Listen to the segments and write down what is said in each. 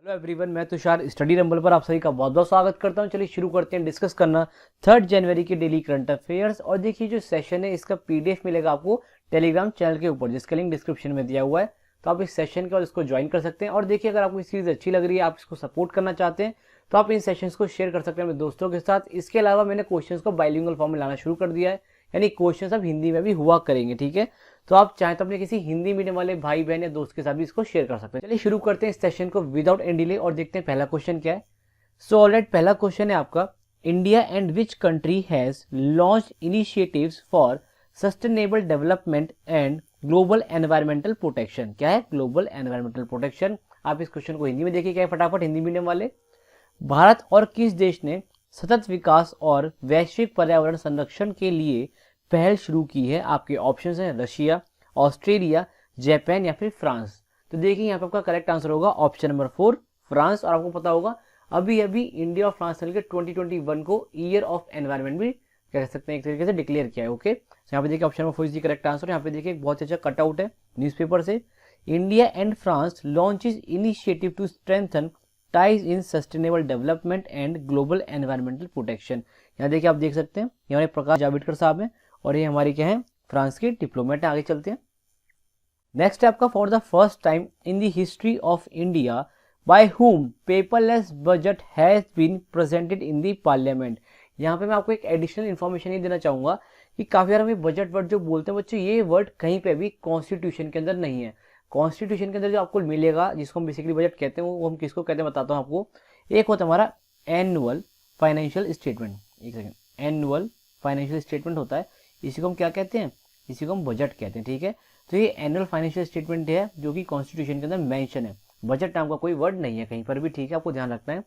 Hello everyone, मैं Tushar study rumble पर आप सभी का बहुत बहुत स्वागत करता हूं। चलिए शुरू करते हैं डिस्कस करना 3 जनवरी के डेली करंट अफेयर्स। और देखिए जो सेशन है इसका पीडीएफ मिलेगा आपको टेलीग्राम चैनल के ऊपर, जिसका लिंक डिस्क्रिप्शन में दिया हुआ है। तो आप इस सेशन के बाद इसको ज्वाइन कर सकते हैं। और देखिए अगर आपको सीरीज अच्छी लग रही है, आप इसको सपोर्ट करना चाहते हैं, तो आप इन सेशंस को शेयर कर सकते हैं अपने दोस्तों के साथ। इसके अलावा मैंने क्वेश्चंस को बाइलिंगुअल फॉर्म में लाना शुरू कर दिया है, यानी क्वेश्चंस अब हिंदी में भी हुआ करेंगे। ठीक है, तो आप चाहें तो अपने किसी हिंदी मीडियम वाले भाई बहन या दोस्त के साथ भी इसको शेयर कर सकते हैं। चलिए शुरू करते हैं इस सेशन को विदाउट एनी डिले और देखते हैं पहला क्वेश्चन क्या है। सो ऑलराइट, पहला क्वेश्चन है आपका, India and which country has launch initiatives for sustainable development and global environmental protection. क्या है ग्लोबल एनवायरमेंटल प्रोटेक्शन? आप इस क्वेश्चन को हिंदी में देखिए क्या है फटाफट, हिंदी मीडियम वाले। भारत और किस देश ने सतत विकास और वैश्विक पर्यावरण संरक्षण के लिए पहल शुरू की है? आपके ऑप्शंस हैं रशिया, ऑस्ट्रेलिया, जापान या फिर फ्रांस। तो देखिए यहाँ पे आपका करेक्ट आंसर होगा ऑप्शन नंबर 4 फ्रांस। और आपको पता होगा अभी अभी इंडिया और फ्रांस मिलकर 2021 को ईयर ऑफ एनवायरमेंट भी कह सकते हैं एक तरीके से डिक्लेयर किया है। ओके, यहाँ पे देखिए option number 4 is the correct answer. यहाँ पे देखिए एक बहुत अच्छा कटआउट है न्यूज़पेपर से। India and France launches initiative to strengthen ties in sustainable development and global environmental protection. यहाँ देखिए आप देख सकते हैं ये हमारे प्रकाश जावड़ेकर साहब हैं और ये हमारी क्या है फ्रांस के डिप्लोमेट। आगे चलते हैं। नेक्स्ट है आपका, for the first time in the history of India by whom paperless budget has been presented in the parliament. यहाँ पे मैं आपको एक एडिशनल इन्फॉर्मेशन ये देना चाहूंगा कि काफी बार हमें बजट वर्ड जो बोलते हैं बच्चों, ये वर्ड कहीं पे भी कॉन्स्टिट्यूशन के अंदर नहीं है। कॉन्स्टिट्यूशन के अंदर जो आपको मिलेगा, जिसको हम बेसिकली बजट कहते हैं, वो हम किसको कहते हैं बताता हूँ आपको। एक होता है हमारा एनुअल फाइनेंशियल स्टेटमेंट। एक सेकंड, एनुअल फाइनेंशियल स्टेटमेंट होता है, इसी को हम क्या कहते हैं? इसी को हम बजट कहते हैं। ठीक है, तो ये एनुअल फाइनेंशियल स्टेटमेंट है जो कि कॉन्स्टिट्यूशन के अंदर मेंशन है। बजट नाम का कोई वर्ड नहीं है कहीं पर भी। ठीक है, आपको ध्यान रखना है।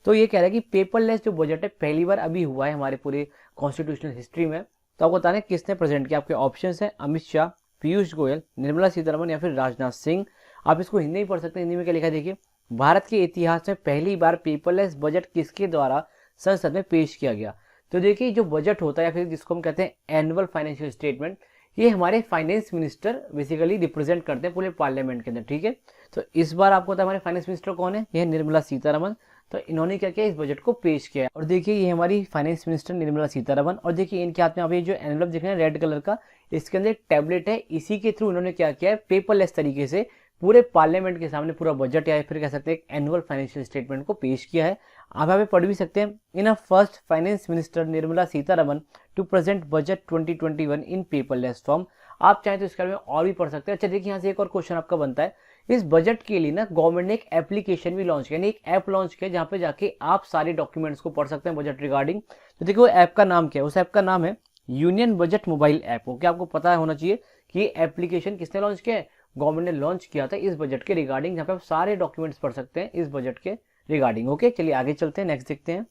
तो ये कह रहा है कि पेपरलेस जो बजट है पहली बार अभी हुआ है हमारे पूरे कॉन्स्टिट्यूशनल हिस्ट्री में। तो आपको बताना है किसने प्रेजेंट किया। आपके ऑप्शन है अमित शाह, पीयूष गोयल, निर्मला सीतारमण या फिर राजनाथ सिंह। आप इसको हिंदी में पढ़ सकते हैं। हिंदी में क्या लिखा है देखिए, भारत के इतिहास में पहली बार पेपरलेस बजट किसके द्वारा संसद में पेश किया गया। तो देखिए जो बजट होता है या फिर जिसको हम कहते हैं एनुअल फाइनेंशियल स्टेटमेंट, ये हमारे फाइनेंस मिनिस्टर बेसिकली रिप्रेजेंट करते हैं पूरे पार्लियामेंट के अंदर। ठीक है, तो इस बार आपको पता है हमारे फाइनेंस मिनिस्टर कौन है? ये है निर्मला सीतारमण। तो इन्होंने क्या किया, इस बजट को पेश किया। और देखिए ये हमारी फाइनेंस मिनिस्टर निर्मला सीतारमण। और देखिए इनके हाथ में आप ये जो एनवलप देख रहे हैं रेड कलर का, इसके अंदर एक टैबलेट है। इसी के थ्रू इन्होंने क्या किया है, पेपरलेस तरीके से पूरे पार्लियामेंट के सामने पूरा बजट या फिर कह सकते हैं एनुअल फाइनेंशियल स्टेटमेंट को पेश किया है। आप यहाँ पे पढ़ भी सकते हैं, in a first finance minister Nirmala Sitharaman to present budget 2021 in paperless form. आप चाहें तो इसके बारे में और भी पढ़ सकते हैं। अच्छा देखिए यहाँ से एक और क्वेश्चन आपका बनता है, इस बजट के लिए ना गवर्नमेंट ने एक एप्लीकेशन भी लॉन्च किया, यानी एक ऐप लॉन्च किया जहाँ पे जाके आप सारे डॉक्यूमेंट्स को पढ़ सकते हैं बजट रिगार्डिंग। तो देखिए वो ऐप का नाम क्या है? उस ऐप का नाम है union budget mobile app. Okay, आपको पता होना चाहिए कि ये एप्लीकेशन किसने लॉन्च किया है? गवर्नमेंट ने लॉन्च किया था इस बजट के रिगार्डिंग, जहाँ पे आप सारे डॉक्यूमेंट्स पढ़ सकते हैं इस बजट के रिगार्डिंग। ओके, चलिए आगे चलते हैं, नेक्स्ट देखते हैं।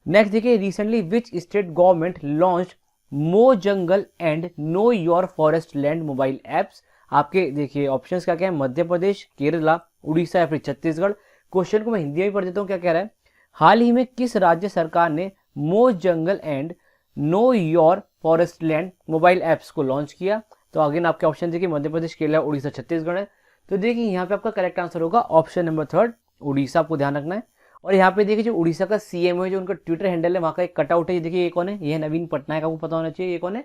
नेक्स्ट देखिए, recently which state government launch Mo Jungle and know your forest land mobile apps. आपके देखिए ऑप्शंस क्या क्या है, मध्य प्रदेश, केरला, उड़ीसा या फिर छत्तीसगढ़। क्वेश्चन को मैं हिंदी में पढ़ देता हूँ, क्या कह रहा है। हाल ही में किस राज्य सरकार ने मो Jungle and know your forest land mobile apps को लॉन्च किया? तो अगेन आपके ऑप्शन देखिए मध्य प्रदेश, केरला, उड़ीसा, छत्तीसगढ़ है। तो देखिए यहाँ पे आपका करेक्ट आंसर होगा ऑप्शन नंबर 3 उड़ीसा। आपको ध्यान रखना है। और यहाँ पे देखिए जो उड़ीसा का सीएम है, जो उनका ट्विटर हैंडल है, वहाँ का एक कटआउट है। ये देखिए ये कौन है? ये है नवीन पटनायक। आपको पता होना चाहिए ये कौन है,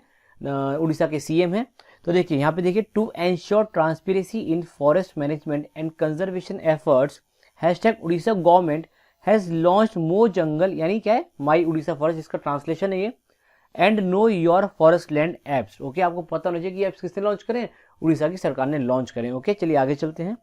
उड़ीसा के सीएम है। तो देखिए यहाँ पे देखिए, to ensure transparency in forest management and conservation efforts hashtag Orissa government has launch Mo Jungle, यानी क्या है माई उड़ीसा फॉरेस्ट, इसका ट्रांसलेशन है ये, and know your forest land apps. Okay, आपको पता होना चाहिए कि एप्स किसने लॉन्च करें? उड़ीसा की सरकार ने लॉन्च करें। ओके, चलिए आगे चलते हैं।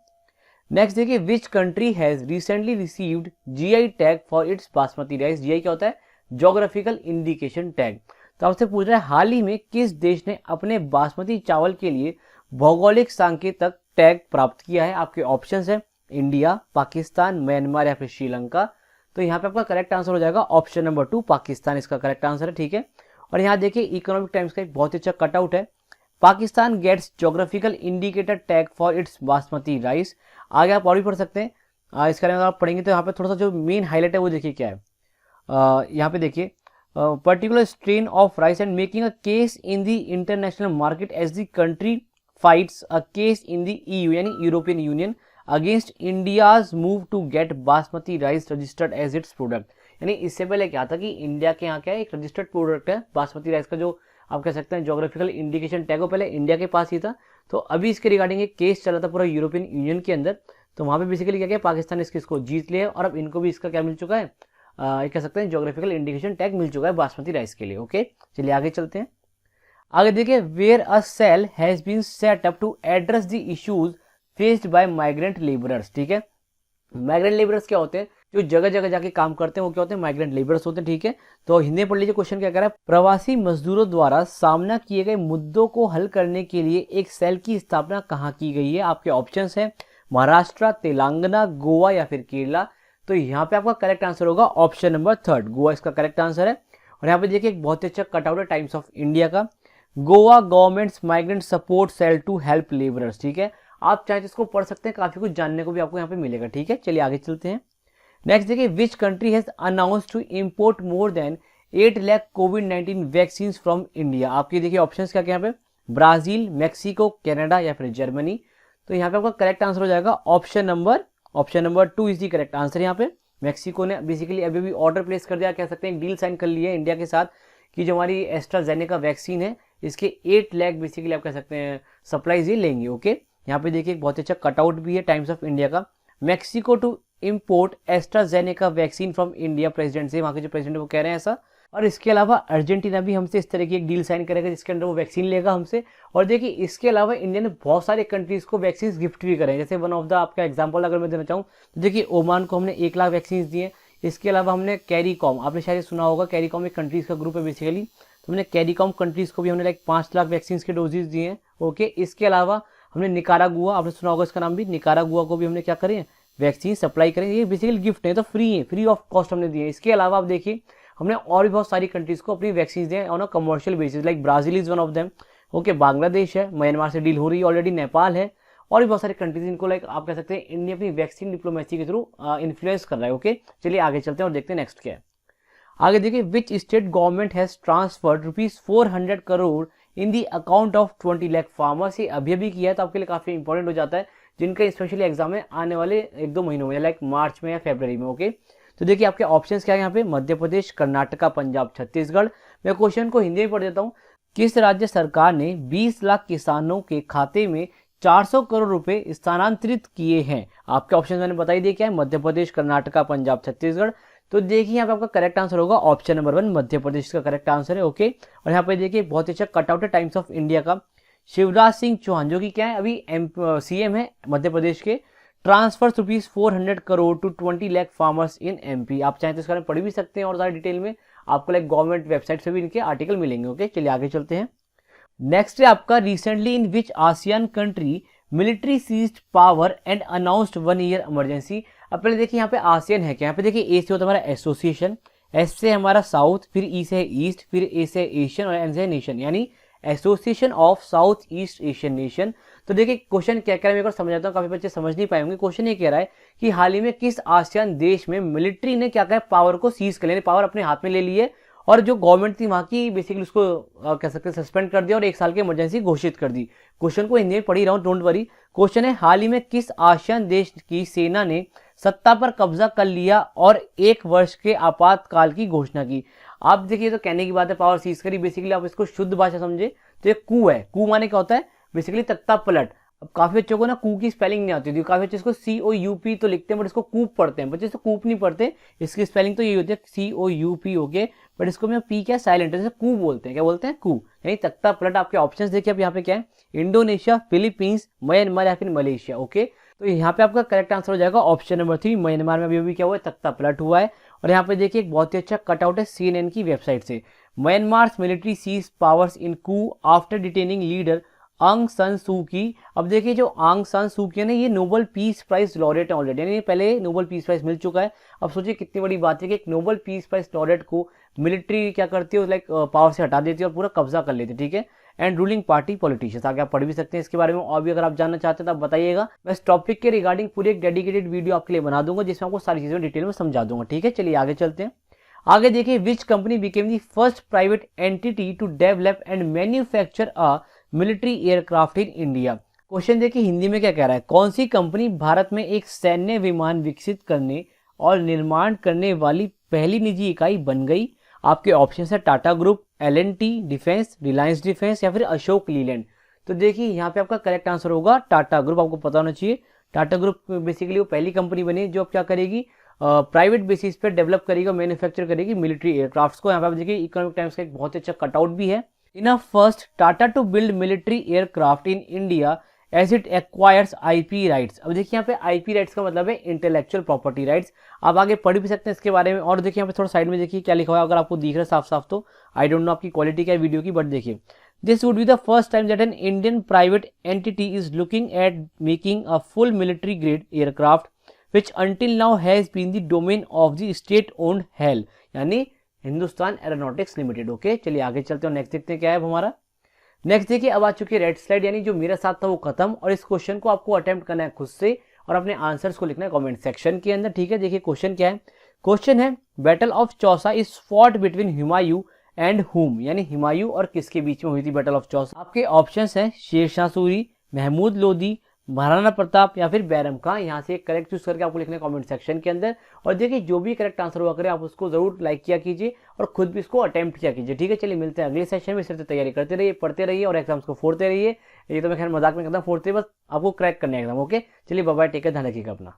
नेक्स्ट देखिए, which country has recently received GI tag for its basmati rice. GI क्या होता है? Geographical indication tag. तो आपसे पूछ रहा है हाल ही में किस देश ने अपने बासमती चावल के लिए भौगोलिक सांकेतक टैग प्राप्त किया है? आपके ऑप्शंस है इंडिया, पाकिस्तान, म्यांमार या फिर श्रीलंका। तो यहाँ पे आपका करेक्ट आंसर हो जाएगा ऑप्शन नंबर 2 पाकिस्तान, इसका करेक्ट आंसर है। ठीक है, और यहाँ देखिए इकोनॉमिक टाइम्स का एक बहुत ही अच्छा कटआउट है, Pakistan gets geographical indicator tag for its basmati rice. आगे आप और भी पढ़ सकते हैं। इसके बारे में आप पढ़ेंगे तो यहाँ पे थोड़ा सा जो मेन हाईलाइट है वो देखिए क्या है। यहाँ पे देखिए particular strain of rice and making a case in the international market as the country fights a case in the EU, यानी European Union. Against India's move to get basmati rice registered as its product. यानी इससे पहले क्या था कि India के यहाँ क्या है, एक रजिस्टर्ड प्रोडक्ट है बासमती राइस का, जो आप कह सकते हैं जोग्राफिकल इंडिकेशन टैग हो पहले इंडिया के पास ही था। तो अभी इसके रिगार्डिंग एक केस चला था पूरा यूरोपियन यूनियन के अंदर, तो वहाँ पे बेसिकली क्या किया, पाकिस्तान ने इसको जीत लिया और अब इनको भी इसका क्या मिल चुका है, कह सकते हैं जोग्राफिकल इंडिकेशन टैग मिल चुका है बासमती राइस के लिए। ओके, चलिए आगे चलते हैं। आगे देखिए, where a cell has been set up to address the issues faced by migrant labourers. ठीक है, माइग्रेंट लेबरर्स क्या होते हैं, जो जगह जगह जाके काम करते हैं वो क्या होते हैं, माइग्रेंट लेबरर्स होते हैं। ठीक है, तो हिंदी में पढ़ लीजिए, क्वेश्चन क्या कह रहा है, प्रवासी मजदूरों द्वारा सामना किए गए मुद्दों को हल करने के लिए एक सेल की स्थापना कहाँ की गई है। आपके ऑप्शंस हैं महाराष्ट्र, तेलंगाना, गोवा या फिर केरला। तो यहाँ पे आपका करेक्ट आंसर होगा ऑप्शन नंबर 3, गोवा इसका करेक्ट आंसर है। और यहाँ पे देखिए एक बहुत ही अच्छा कटआउट है टाइम्स ऑफ इंडिया का, Goa government's migrant support cell to help labourers. ठीक है, आप चाहे इसको पढ़ सकते हैं, काफी कुछ जानने को भी आपको यहाँ पे मिलेगा। ठीक है, चलिए आगे चलते हैं। नेक्स्ट देखिए, which country has announced to import more than 8 lakh कोविड-19 वैक्सीन फ्रॉम इंडिया। आपके देखिए ऑप्शंस क्या क्या यहाँ पे, ब्राजील, मैक्सिको, कनाडा या फिर जर्मनी। तो यहाँ पे आपका करेक्ट आंसर हो जाएगा option number 2 is the correct answer. यहाँ पे मैक्सिको ने बेसिकली अभी भी ऑर्डर प्लेस कर दिया, कह सकते हैं एक डील साइन कर ली है इंडिया के साथ कि जो हमारी एस्ट्राजेनेका वैक्सीन है इसके 8 लाख बेसिकली आप कह सकते हैं सप्लाईज ये लेंगे। ओके, यहाँ पे देखिए एक बहुत अच्छा कटआउट भी है टाइम्स ऑफ इंडिया का, Mexico to import AstraZeneca vaccine from India, president से, वहाँ के जो प्रेसिडेंट वो कह रहे हैं ऐसा। और इसके अलावा अर्जेंटीना भी हमसे इस तरह की एक डील साइन करेगा जिसके अंदर वो वैक्सीन लेगा हमसे। और देखिए इसके अलावा इंडिया ने बहुत सारे कंट्रीज को वैक्सीन गिफ्ट भी करे, जैसे वन ऑफ द आपका एग्जांपल अगर मैं देना चाहूँ तो देखिए ओमान को हमने 1 लाख वैक्सीन दिए। इसके अलावा हमने कैरीकॉम, आपने शायद सुना होगा, कैरीकॉम एक कंट्रीज का ग्रुप है बेसिकली, तो हमने कैरीकॉम कंट्रीज को भी हमने लाइक 5 लाख वैक्सीन के डोजेज दिए हैं। ओके, इसके अलावा हमने निकारागुआ, आपने सुना होगा इसका नाम भी, निकारागुआ को भी हमने क्या करें, वैक्सीन सप्लाई करें। ये बेसिकली गिफ्ट है, तो फ्री है, फ्री ऑफ कॉस्ट हमने दिए। इसके अलावा आप देखिए हमने और भी बहुत सारी कंट्रीज को अपनी वैक्सीन दिए on a commercial basis, like Brazil is one of them. Okay, Bangladesh है, म्यांमार से डील हो रही है ऑलरेडी, नेपाल है, और भी बहुत सारी कंट्रीज इनको लाइक आप कह सकते हैं इंडिया अपनी वैक्सीन डिप्लोमेसी के थ्रू इन्फ्लुएंस कर रहा है। ओके, चलिए आगे चलते हैं और देखते हैं नेक्स्ट क्या है। आगे देखिए, विच state government has transferred ₹400 crore in the account of 20 lakh farmers. ये अभी किया है तो आपके लिए काफी इंपॉर्टेंट हो जाता है, जिनका स्पेशली एग्जाम है आने वाले 1-2 महीनों में, लाइक मार्च में या फरवरी में। ओके, तो देखिए आपके ऑप्शंस क्या है यहाँ पे, मध्य प्रदेश, कर्नाटका, पंजाब, छत्तीसगढ़। मैं क्वेश्चन को हिंदी में पढ़ देता हूँ, किस राज्य सरकार ने 20 लाख किसानों के खाते में 400 करोड़ रुपए स्थानांतरित किए हैं। आपके ऑप्शन मैंने बताई दिए क्या है, मध्य प्रदेश, कर्नाटका, पंजाब, छत्तीसगढ़। तो देखिए यहाँ पे आपका करेक्ट आंसर होगा ऑप्शन नंबर 1, मध्य प्रदेश का करेक्ट आंसर है। ओके, और यहाँ पे देखिए बहुत अच्छा कटआउट है टाइम्स ऑफ इंडिया का, शिवराज सिंह चौहान जो कि क्या है अभी सीएम है मध्य प्रदेश के, transfer ₹400 crore to 20 lakh farmers in MP. आप चाहें तो इसके बारे में पढ़ भी सकते हैं और सारे डिटेल में, आपको लाइक गवर्नमेंट वेबसाइट से भी इनके आर्टिकल मिलेंगे। ओके, चलिए आगे चलते हैं। नेक्स्ट है आपका, recently in which ASEAN country military seized power and announced 1 year emergency. अब पहले देखिए यहाँ पे आसियान है क्या, यहाँ पे देखिए ए से होता है हमारा एसोसिएशन, एस से हमारा साउथ, फिर ई से है ईस्ट, फिर ए से एशियन और एन से नेशन, यानी association of south east Asian nation. तो देखिए क्वेश्चन क्या कह रहा है, मैं समझाता हूँ, काफी बच्चे समझ नहीं पाएंगे। क्वेश्चन ये कह रहा है कि हाल ही में किस आसियान देश में मिलिट्री ने क्या कहा, पावर को सीज कर लिया, पावर अपने हाथ में ले ली है, और जो गवर्नमेंट थी वहां की बेसिकली उसको कह सकते हैं सस्पेंड कर दिया और 1 साल की इमरजेंसी घोषित कर दी। क्वेश्चन को हिंदी में पढ़ ही रहा हूँ, डोंट वरी। क्वेश्चन है, हाल ही में किस आसियान देश की सेना ने सत्ता पर कब्जा कर लिया और 1 वर्ष के आपातकाल की घोषणा की। आप देखिए तो कहने की बात है, पावर सीज करी, बेसिकली आप इसको शुद्ध भाषा समझे तो एक कू है। कू माने क्या होता है, बेसिकली तख्ता पलट। अब काफी बच्चों को ना कू की स्पेलिंग नहीं आती थी, काफी बच्चे इसको COUP तो लिखते हैं बट इसको कूप पढ़ते हैं, बच्चे इसको कूप नहीं पढ़ते, इसकी स्पेलिंग तो ये होती है COUP। ओके, बट इसको मैं पी क्या साइलेंट है, कू बोलते हैं, क्या बोलते हैं, कू, यानी तख्ता पलट। आपके ऑप्शंस देखिए अब यहाँ पे क्या है, इंडोनेशिया, फिलीपींस, म्यांमार या फिर मलेशिया। ओके, तो यहाँ पे आपका करेक्ट आंसर हो जाएगा ऑप्शन नंबर 3, म्यांमार में अभी क्या हुआ है, तख्ता पलट हुआ है। और यहाँ पे देखिए एक बहुत ही अच्छा कटआउट है CNN की वेबसाइट से, Myanmar's military seizes powers in coup after detaining leader Aung San सू की। अब देखिए जो आंग सान सू की है ना, ये नोबेल पीस प्राइज लॉरेट है ऑलरेडी, यानी पहले नोबेल पीस प्राइज मिल चुका है। अब सोचिए कितनी बड़ी बात है कि एक नोबेल पीस प्राइज लॉरेट को मिलिट्री क्या करती है, लाइक पावर से हटा देती है और पूरा कब्जा कर लेती है। ठीक है, एंड रूलिंग पार्टी पॉलिटिशियंस। आगे आप पढ़ भी सकते हैं इसके बारे में, और भी अगर आप जानना चाहते हैं तो आप बताइएगा। मैं इस टॉपिक के रिगार्डिंग पूरी एक डेडिकेटेड वीडियो आपके लिए बना दूंगा जिसमें आपको सारी चीजें डिटेल में समझा दूंगा। ठीक है, चलिए आगे चलते हैं। आगे देखिए, which company became the first private entity to develop and manufacture a military aircraft in India. Question देखिए हिंदी में क्या कह रहा है, कौन सी कंपनी भारत में एक सैन्य विमान विकसित करने और निर्माण करने वाली पहली निजी इकाई बन गई। आपके ऑप्शन है Tata group, L&T defence, Reliance defence या फिर अशोक लीलैंड। तो देखिए यहाँ पे आपका करेक्ट आंसर होगा टाटा ग्रुप, आपको पता होना चाहिए। टाटा ग्रुप बेसिकली वो पहली कंपनी बनी जो अब क्या करेगी, प्राइवेट बेसिस पे डेवलप करेगी और मैन्युफैक्चर करेगी मिलिट्री एयरक्राफ्ट्स को। यहाँ पे आप देखिए इकोनॉमिक टाइम्स का एक बहुत अच्छा कटआउट भी है। In a first Tata to build military aircraft in India as it acquires IP rights. अब देखिए यहाँ पे आईपी राइट्स का मतलब है इंटेलेक्चुअल प्रॉपर्टी राइट्स। आप आगे पढ़ भी सकते हैं इसके बारे में। और देखिए यहाँ पे थोड़ा साइड में देखिए क्या लिखा हुआ है, अगर आपको दिख रहा है साफ साफ तो आई डोंट नो आपकी क्वालिटी क्या है वीडियो की, बट देखिए this would be the first time that an Indian private entity is looking at making a full military grade aircraft which until now has been the domain of the state owned HAL, यानी Hindustan aeronautics limited. Okay चलिए आगे चलते हैं, next देखते हैं क्या है हमारा। नेक्स्ट देखिए अब आ चुकी है रेड स्लाइड, यानी जो मेरा साथ था वो खत्म, और इस क्वेश्चन को आपको अटेम्प्ट करना है खुद से और अपने आंसर्स को लिखना है कमेंट सेक्शन के अंदर। ठीक है, देखिए क्वेश्चन क्या है। क्वेश्चन है battle of Chausa is fought between Humayun and हुम, यानी हुमायूं और किसके बीच में हुई थी बैटल ऑफ चौसा। आपके ऑप्शंस हैं शेरशाह सूरी, महमूद लोदी, महाराणा प्रताप या फिर बैरम खां। यहाँ से करेक्ट चूज करके आपको लिखना है कमेंट सेक्शन के अंदर। और देखिए जो भी करेक्ट आंसर हुआ करे आप उसको जरूर लाइक किया कीजिए और खुद भी इसको अटेम्प्ट किया कीजिए। ठीक है, चलिए मिलते हैं अगले सेशन में। सिर्फ तैयारी करते रहिए, पढ़ते रहिए और एग्जाम्स को फोड़ते रहिए। ये तो मैं खैर मजाक में करता हूँ, फोड़ते बस आपको क्रैक करने एग्जाम। ओके चलिए बाय बाय, टेक केयर, ध्यान रखिएगा अपना।